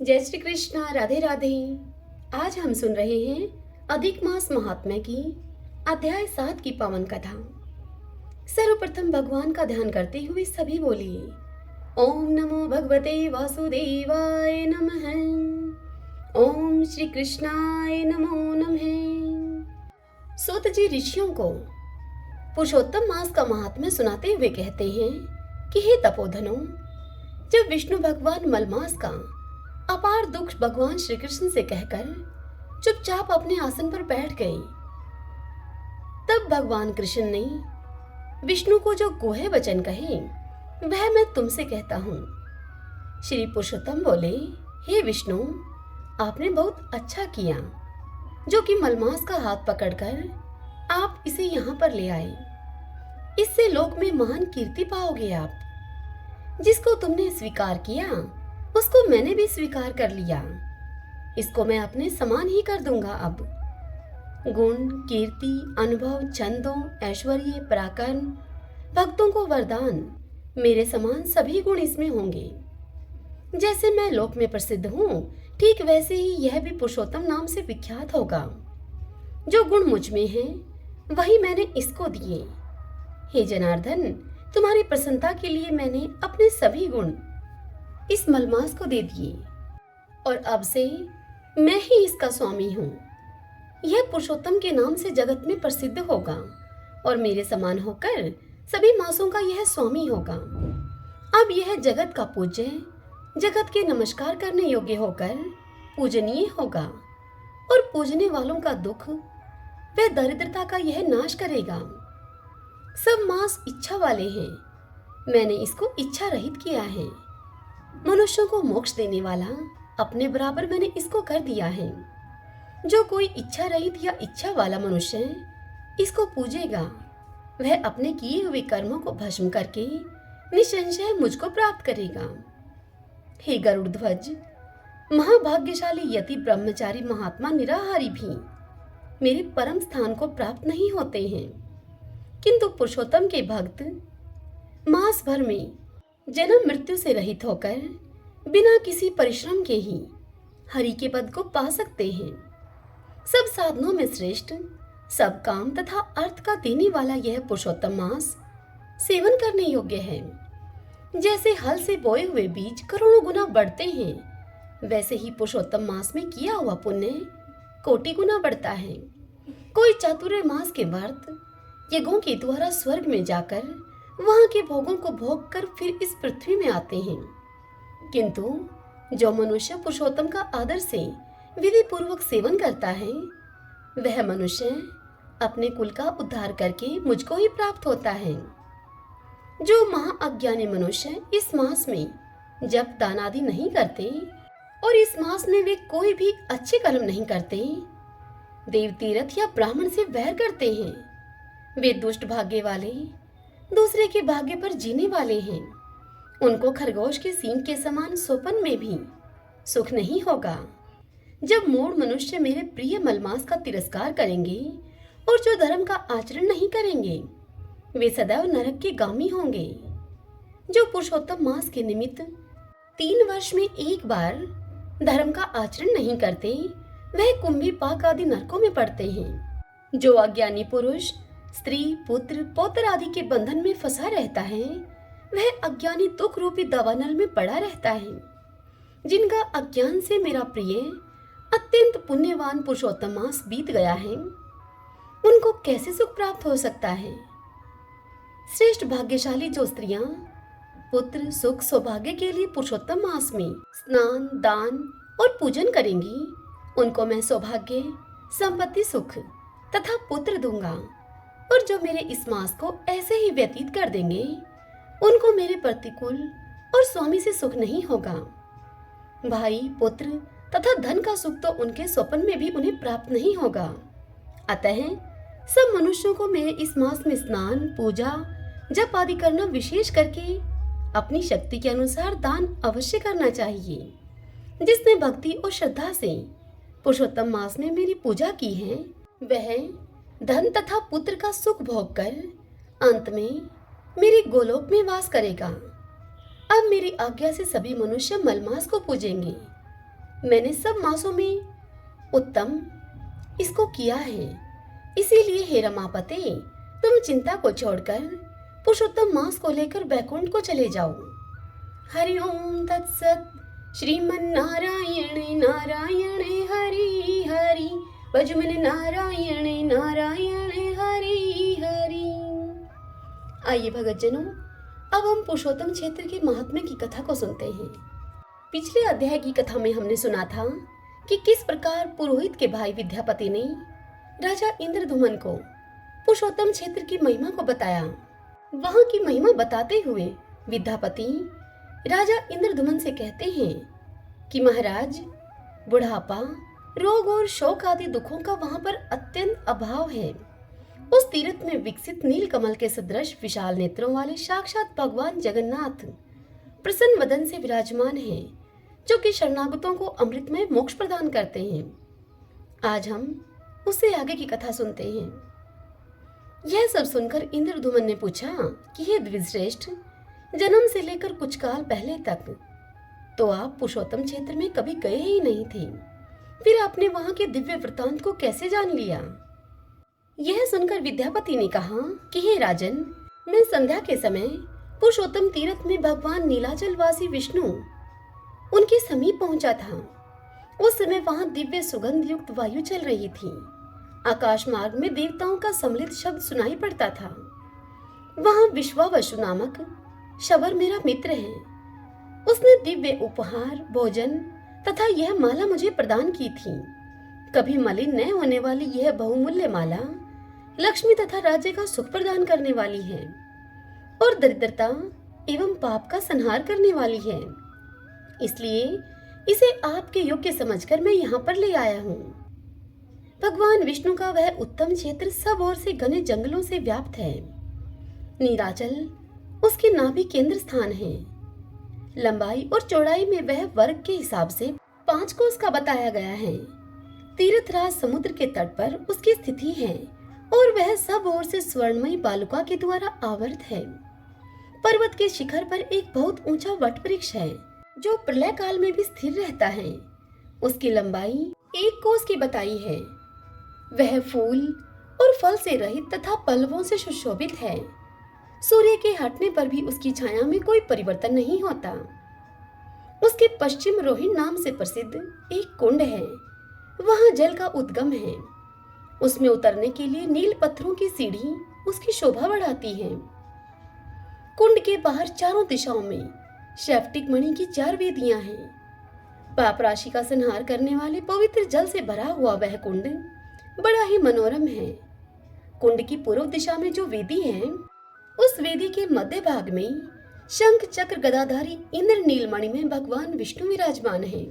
जय श्री कृष्णा, राधे राधे। आज हम सुन रहे हैं अधिक मास महात्म्य की अध्याय 7 की पावन कथा। सर्वप्रथम भगवान का ध्यान करते हुए सभी बोलिए ओम नमो भगवते वासुदेवाय नमः। ओम श्री कृष्णाय नमो नमः। सूत जी ऋषियों को पुरुषोत्तम मास का महात्म्य सुनाते हुए कहते हैं कि हे तपोधनों, जब विष्णु भगवान मलमास का अपार दुख भगवान श्री कृष्ण से कहकर चुपचाप अपने आसन पर बैठ गए, तब भगवान कृष्ण ने विष्णु को जो गुहे वचन कहे वह मैं तुमसे कहता हूँ। श्री पुरुषोत्तम बोले, हे विष्णु, आपने बहुत अच्छा किया जो कि मलमास का हाथ पकड़कर आप इसे यहाँ पर ले आए। इससे लोक में महान कीर्ति पाओगे आप। जिसको तुमने स्वीकार किया उसको मैंने भी स्वीकार कर लिया। इसको मैं अपने समान ही कर दूंगा। अब गुण, कीर्ति, अनुभव, छंदों, ऐश्वर्य, पराक्रम, भक्तों को वरदान, मेरे समान सभी गुण इसमें होंगे। जैसे मैं लोक में प्रसिद्ध हूँ, ठीक वैसे ही यह भी पुरुषोत्तम नाम से विख्यात होगा। जो गुण मुझ में हैं, वही मैंने इसको दिए। हे जनार्दन, तुम्हारी प्रसन्नता के लिए मैंने अपने सभी गुण इस मलमास को दे दिए और अब से मैं ही इसका स्वामी हूँ। यह पुरुषोत्तम के नाम से जगत में प्रसिद्ध होगा और मेरे समान होकर सभी मासों का यह स्वामी होगा। अब यह जगत का पूज्य, जगत के नमस्कार करने योग्य होकर पूजनीय होगा और पूजने वालों का दुख व दरिद्रता का यह नाश करेगा। सब मास इच्छा वाले हैं, मैंने इसको इच्छा रहित किया है। मनुष्यों को मोक्ष देने वाला अपने बराबर मैंने इसको कर दिया है। जो कोई इच्छा रहित या इच्छा वाला मनुष्य इसको पूजेगा, वह अपने किए हुए कर्मों को भस्म करके निसंशय मुझको प्राप्त करेगा। हे गरुड़ ध्वज, महाभाग्यशाली यति ब्रह्मचारी महात्मा निराहारी भी मेरे परम स्थान को प्राप्त नहीं होते हैं, किंतु पुरुषोत्तम के भक्त मास भर में जन्म मृत्यु से रहित होकर बिना किसी परिश्रम के ही हरि के पद को पा सकते हैं। सब साधनों में श्रेष्ठ, सब काम तथा अर्थ का देने वाला यह पुरुषोत्तम मास सेवन करने योग्य है। जैसे हल से बोए हुए बीज करोड़ों गुना बढ़ते हैं, वैसे ही पुरुषोत्तम मास में किया हुआ पुण्य कोटि गुना बढ़ता है। कोई चातुर्य मास के व्रत यज्ञों के द्वारा स्वर्ग में जाकर वहां के भोगों को भोग कर फिर इस पृथ्वी में आते हैं, किंतु जो मनुष्य पुरुषोत्तम का आदर से विधि पूर्वक सेवन करता है, वह मनुष्य अपने कुल का उद्धार करके मुझको ही प्राप्त होता है। जो महाअज्ञानी मनुष्य इस मास में जप दान आदि नहीं करते और इस मास में वे कोई भी अच्छे कर्म नहीं करते, देव तीर्थ या ब्राह्मण से वैर करते हैं, वे दुष्ट भाग्य वाले, दूसरे के भाग्य पर जीने वाले हैं। उनको खरगोश के सींग के समान सोपन में भी सुख नहीं होगा। जब मूढ़ मनुष्य मेरे प्रिय मलमास का तिरस्कार करेंगे और जो धर्म का आचरण नहीं करेंगे, वे सदैव नरक के गामी होंगे। जो पुरुषोत्तम मास के निमित्त 3 वर्ष में एक बार धर्म का आचरण नहीं करते, वह कुंभी पाक आदि नरकों में पड़ते हैं। जो अज्ञानी पुरुष स्त्री, पुत्र, पौत्र आदि के बंधन में फंसा रहता है, वह अज्ञानी दुख रूपी दावानल में पड़ा रहता है। जिनका अज्ञान से मेरा प्रिय अत्यंत पुण्यवान पुरुषोत्तम मास बीत गया है, उनको कैसे सुख प्राप्त हो सकता है। श्रेष्ठ भाग्यशाली जो स्त्रियां पुत्र, सुख, सौभाग्य के लिए पुरुषोत्तम मास में स्नान, दान और पूजन करेंगी, उनको मैं सौभाग्य, संपत्ति, सुख तथा पुत्र दूंगा। और जो मेरे इस मास को ऐसे ही व्यतीत कर देंगे, उनको मेरे प्रतिकूल और स्वामी से सुख नहीं होगा। भाई, पुत्र तथा धन का सुख तो उनके स्वप्न में भी उन्हें प्राप्त नहीं होगा। अतः सब मनुष्यों को मेरे इस मास में स्नान, पूजा, जप आदि करना, विशेष करके अपनी शक्ति के अनुसार दान अवश्य करना चाहिए। जिसने भक्ति और श्रद्धा से पुरुषोत्तम मास में मेरी पूजा की है, वह धन तथा पुत्र का सुख भोग कर अंत में मेरे गोलोक में वास करेगा। अब मेरी आज्ञा से सभी मनुष्य मलमास को पूजेंगे। मैंने सब मासों में उत्तम इसको किया है। इसीलिए हे रमापते, तुम चिंता को छोड़कर पुरुषोत्तम मास को लेकर बैकुंठ को चले जाओ। हरि ओम तत्सत। श्रीमन्नारायण नारायण हरि हरि, भजमन नारायण नारायण हरि हरि। आइए भगतजनों, अब हम पुरुषोत्तम क्षेत्र के महात्म्य की कथा को सुनते हैं। पिछले अध्याय की कथा में हमने सुना था कि किस प्रकार पुरोहित के भाई विद्यापति ने राजा इंद्रधुमन को पुरुषोत्तम क्षेत्र की महिमा को बताया। वहां की महिमा बताते हुए विद्यापति राजा इंद्रधुमन से कहते हैं कि महाराज, बुढ़ापा, रोग और शोक आदि दुखों का वहां पर अत्यंत अभाव है। उस तीर्थ में विकसित नील कमल के सदृश विशाल नेत्रों वाले साक्षात भगवान जगन्नाथ प्रसन्न वदन से विराजमान हैं, जो कि शरणागतों को अमृतमय मोक्ष प्रदान करते हैं। आज हम उससे आगे की कथा सुनते हैं। यह सब सुनकर इंद्रधुमन ने पूछा कि हे द्विजश्रेष्ठ, जन्म से लेकर कुछ काल पहले तक तो आप पुरुषोत्तम क्षेत्र में कभी गए ही नहीं थे, फिर आपने वहां के दिव्य वृतांत को कैसे जान लिया? यह सुनकर विद्यापति ने कहा कि हे राजन, मैं संध्या के समय पुरुषोत्तम तीर्थ में भगवान नीलाचलवासी विष्णु उनके समीप पहुंचा था। उस समय वहां दिव्य सुगंध युक्त वायु चल रही थी। आकाश मार्ग में देवताओं का सम्मिलित शब्द सुनाई पड़ता था। वहां विश्वावसु नामक शबर मेरा मित्र है। उसने दिव्य उपहार, भोजन तथा यह माला मुझे प्रदान की थी। कभी मलिन न होने वाली यह बहुमूल्य माला लक्ष्मी तथा राज्य का सुख प्रदान करने वाली है और दरिद्रता एवं पाप का संहार करने वाली है। इसलिए इसे आपके योग्य समझकर मैं यहाँ पर ले आया हूँ। भगवान विष्णु का वह उत्तम क्षेत्र सब ओर से घने जंगलों से व्याप्त है। नीलाचल उसके नाभि केंद्र स्थान है। लंबाई और चौड़ाई में वह वर्ग के हिसाब से 5 कोस का बताया गया है। तीर्थराज समुद्र के तट पर उसकी स्थिति है और वह सब ओर से स्वर्णमयी बालुका के द्वारा आवृत है। पर्वत के शिखर पर एक बहुत ऊंचा वट वृक्ष है, जो प्रलय काल में भी स्थिर रहता है। उसकी लंबाई 1 कोस की बताई है। वह फूल और फल से रहित तथा पल्लवों से सुशोभित है। सूर्य के हटने पर भी उसकी छाया में कोई परिवर्तन नहीं होता। उसके पश्चिम रोहिणी नाम से प्रसिद्ध एक कुंड है। वहां जल का उद्गम है। उसमें उतरने के लिए नील पत्थरों की सीढ़ी उसकी शोभा बढ़ाती है। कुंड के बाहर चारों दिशाओं में शैफ्टिक मणि की 4 वेदियां हैं। पाप राशि का संहार करने वाले पवित्र जल से भरा हुआ वह कुंड बड़ा ही मनोरम है। कुंड की पूर्व दिशा में जो वेदी है, उस वेदी के मध्य भाग में शंख चक्र गदाधारी इंद्र नीलमणि में भगवान विष्णु विराजमान है।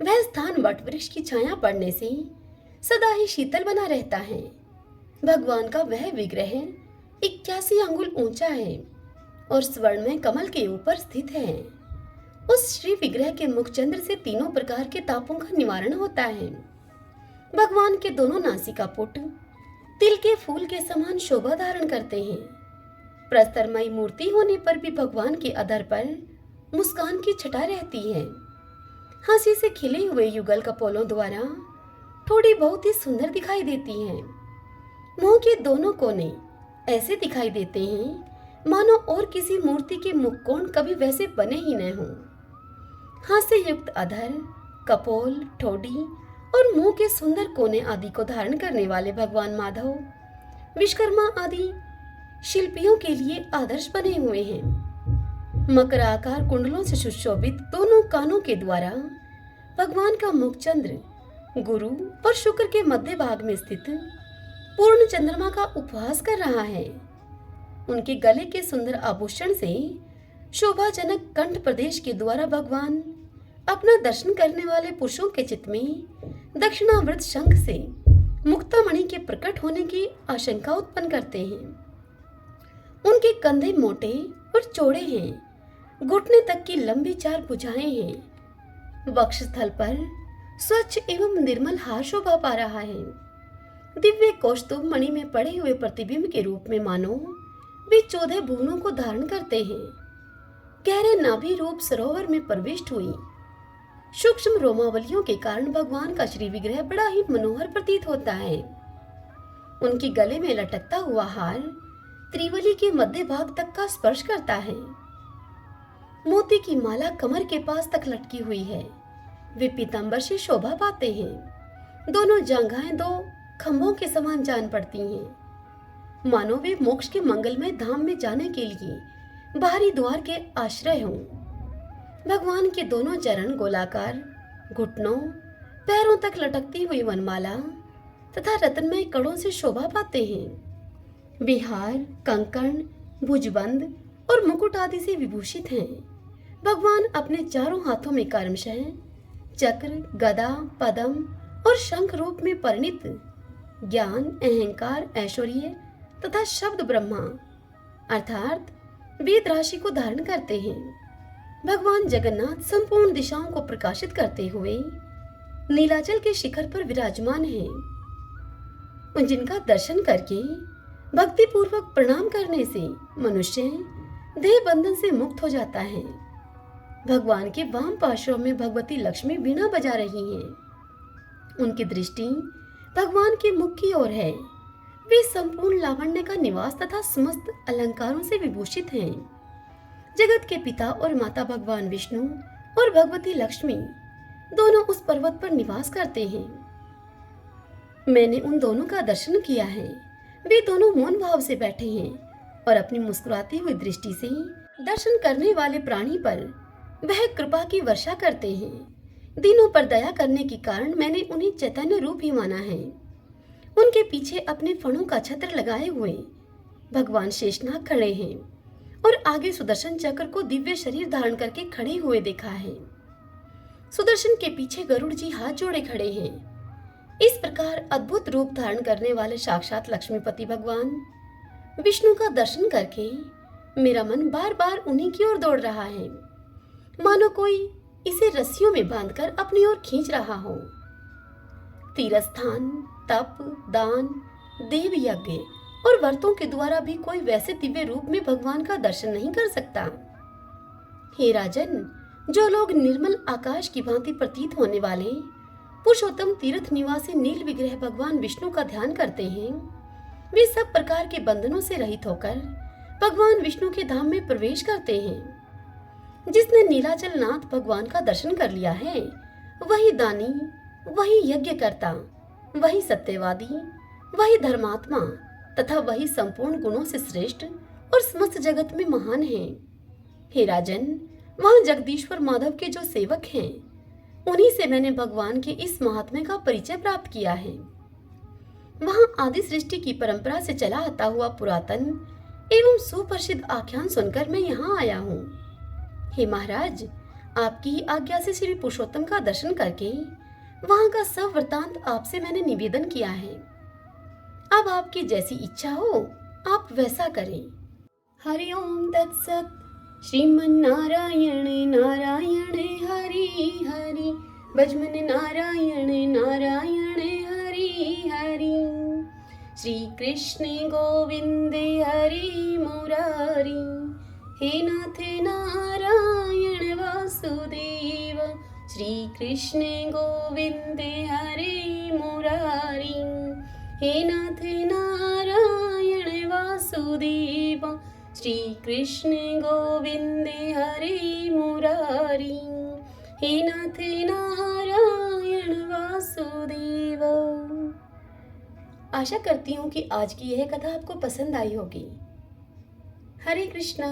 वह स्थान वट वृक्ष की छाया पड़ने से सदा ही शीतल बना रहता है। भगवान का वह विग्रह 81 अंगुल ऊंचा है और स्वर्ण में कमल के ऊपर स्थित है। उस श्री विग्रह के मुखचंद्र से तीनों प्रकार के तापों का निवारण होता है। भगवान के दोनों नासिकापुट तिल के फूल के समान शोभा धारण करते हैं। प्रस्तरमयी मूर्ति होने पर भी भगवान के अधर पर मुस्कान की छटा रहती है। हंसी से खिले हुए युगल कपोलों द्वारा थोड़ी बहुत ही सुंदर दिखाई देती हैं। मुंह के दोनों कोने ऐसे दिखाई देते हैं मानो और किसी मूर्ति के मुखकोण कभी वैसे बने ही न हों। हास्य युक्त अधर, कपोल, ठोड़ी और मुंह के सुंदर कोने आदि को धारण करने वाले भगवान माधव विश्वकर्मा आदि शिल्पियों के लिए आदर्श बने हुए हैं। मकराकार कुंडलों से सुशोभित दोनों कानों के द्वारा भगवान का मुखचंद्र गुरु और शुक्र के मध्य भाग में स्थित पूर्ण चंद्रमा का उपहास कर रहा है। उनके गले के सुंदर आभूषण से शोभाजनक कंठ प्रदेश के द्वारा भगवान अपना दर्शन करने वाले पुरुषों के चित्त में दक्षिणावर्त शंख से मुक्तामणि के प्रकट होने की आशंका उत्पन्न करते हैं। उनके कंधे मोटे और चौड़े हैं। घुटने तक की लंबी 4 भुजाएं हैं। वक्षस्थल पर स्वच्छ एवं निर्मल हार शोभा पा रहा है। दिव्य कौस्तुभ मणि में पड़े हुए प्रतिबिंब के रूप में मानो वे 14 भुवनों को धारण करते हैं। गहरे नाभि रूप सरोवर में प्रविष्ट हुई सूक्ष्म रोमावलियों के कारण भगवान का श्री विग्रह बड़ा ही मनोहर प्रतीत होता है। उनके गले में लटकता हुआ हार त्रिवली के मध्य भाग तक का स्पर्श करता है। मोती की माला कमर के पास तक लटकी हुई है। वे पीतांबर से शोभा पाते हैं। दोनों जांघाएं दो खंभों के समान जान पड़ती हैं, मानो वे मोक्ष के मंगलमय धाम में जाने के लिए बाहरी द्वार के आश्रय हों। भगवान के दोनों चरण गोलाकार, घुटनों पैरों तक लटकती हुई वनमाला तथा रत्नमय कड़ों से शोभा पाते हैं। बिहार, कंकण, भुजबंद और मुकुट आदि से विभूषित हैं। भगवान अपने चारों हाथों में कर्मशः चक्र, गदा, पद्म और शंख रूप में परिणित ज्ञान, अहंकार, ऐश्वर्य तथा शब्द ब्रह्मा अर्थात वेद राशि को धारण करते हैं। भगवान जगन्नाथ संपूर्ण दिशाओं को प्रकाशित करते हुए नीलाचल के शिखर पर विराजमान हैं। जिनका दर्शन करके भक्ति पूर्वक प्रणाम करने से मनुष्य देह बंधन से मुक्त हो जाता है। भगवान के वाम पार्श्व में भगवती लक्ष्मी वीणा बजा रही हैं। उनकी दृष्टि भगवान के मुख की ओर है। वे संपूर्ण लावण्य का निवास तथा समस्त अलंकारों से विभूषित हैं। जगत के पिता और माता भगवान विष्णु और भगवती लक्ष्मी दोनों उस पर्वत पर निवास करते हैं। मैंने उन दोनों का दर्शन किया है। वे दोनों मौन भाव से बैठे हैं और अपनी मुस्कुराती हुई दृष्टि से दर्शन करने वाले प्राणी पर वह कृपा की वर्षा करते हैं। दीनों पर दया करने के कारण मैंने उन्हें चैतन्य रूप ही माना है। उनके पीछे अपने फणों का छत्र लगाए हुए भगवान शेषनाग खड़े हैं और आगे सुदर्शन चक्र को दिव्य शरीर धारण करके खड़े हुए देखा है। सुदर्शन के पीछे गरुड़ जी हाथ जोड़े खड़े हैं। इस प्रकार अद्भुत रूप धारण करने वाले साक्षात लक्ष्मीपति भगवान विष्णु का दर्शन करके मेरा मन बार बार उन्हीं की ओर दौड़ रहा है, मानो कोई इसे रस्सियों में बांधकर अपनी ओर खींच रहा हो। तीर्थस्थान, तप, दान, देव यज्ञ और व्रतों के द्वारा भी कोई वैसे दिव्य रूप में भगवान का दर्शन नहीं कर सकता। हे राजन, जो लोग निर्मल आकाश की भांति प्रतीत होने वाले पुरुषोत्तम तीर्थ निवासी नील विग्रह भगवान विष्णु का ध्यान करते हैं, वे सब प्रकार के बंधनों से रहित होकर भगवान विष्णु के धाम में प्रवेश करते हैं। जिसने नीलाचल नाथ भगवान का दर्शन कर लिया है, वही दानी, वही यज्ञकर्ता, वही सत्यवादी, वही धर्मात्मा तथा वही संपूर्ण गुणों से श्रेष्ठ और समस्त जगत में महान है। हे राजन, वहाँ जगदीश्वर माधव के जो सेवक हैं, उन्हीं से मैंने भगवान के इस महात्म्य का परिचय प्राप्त किया है। वहाँ आदि सृष्टि की परंपरा से चला आता हुआ पुरातन एवं सुप्रसिद्ध आख्यान सुनकर मैं यहाँ आया हूँ। हे महाराज, आपकी ही आज्ञा से श्री पुरुषोत्तम का दर्शन करके वहां का सब वृतांत आपसे मैंने निवेदन किया है। अब आपकी जैसी इच्छा हो आप वैसा करें। हरि ओम तत्सत। श्रीमन्नारायण नारायण हरि हरि, भजमन नारायण नारायण हरि हरि। श्री कृष्ण गोविंद हरि मुरारी, हे नाथ नारायण वासुदेव। श्री कृष्ण गोविंद हरे मुरारी, हे नाथ नारायण वासुदेव। श्री कृष्ण गोविंद हरे मुरारी, हे नाथ नारायण वासुदेव। आशा करती हूँ कि आज की यह कथा आपको पसंद आई होगी। हरे कृष्णा।